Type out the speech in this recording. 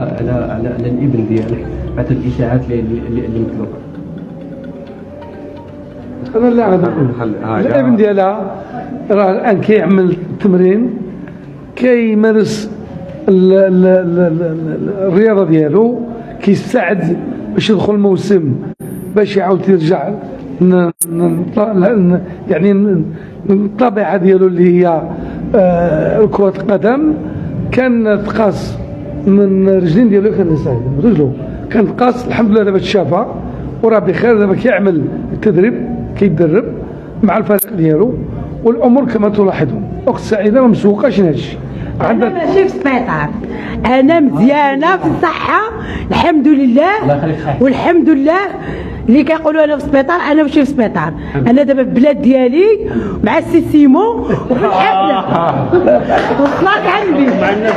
على الابن ديالك بعد الاشاعات اللي مطلوبه. انا لا غادي نقول الابن ديالها راه الان كيعمل التمرين، كيمارس الرياضه ديالو، كيستعد باش يدخل الموسم باش يعاود يرجع يعني الطبيعه ديالو اللي هي كرة القدم. كان تقاس من رجلين ديالو، كان سعيد من رجلو كان تقاس، الحمد لله دابا تشافى وراه بخير. دابا كيعمل التدريب، كيدرب مع الفريق ديالو، والامور كما تلاحظون. اخت سعيده ما مسوقاش هادشي. انا ماشي في السبيطار، انا مزيانه في الصحه الحمد لله. والحمد لله اللي كيقولوا انا في السبيطار، انا ماشي في السبيطار، انا دابا في البلاد ديالي مع السي سيمو وفي الحفله وصلت عندي مع الناس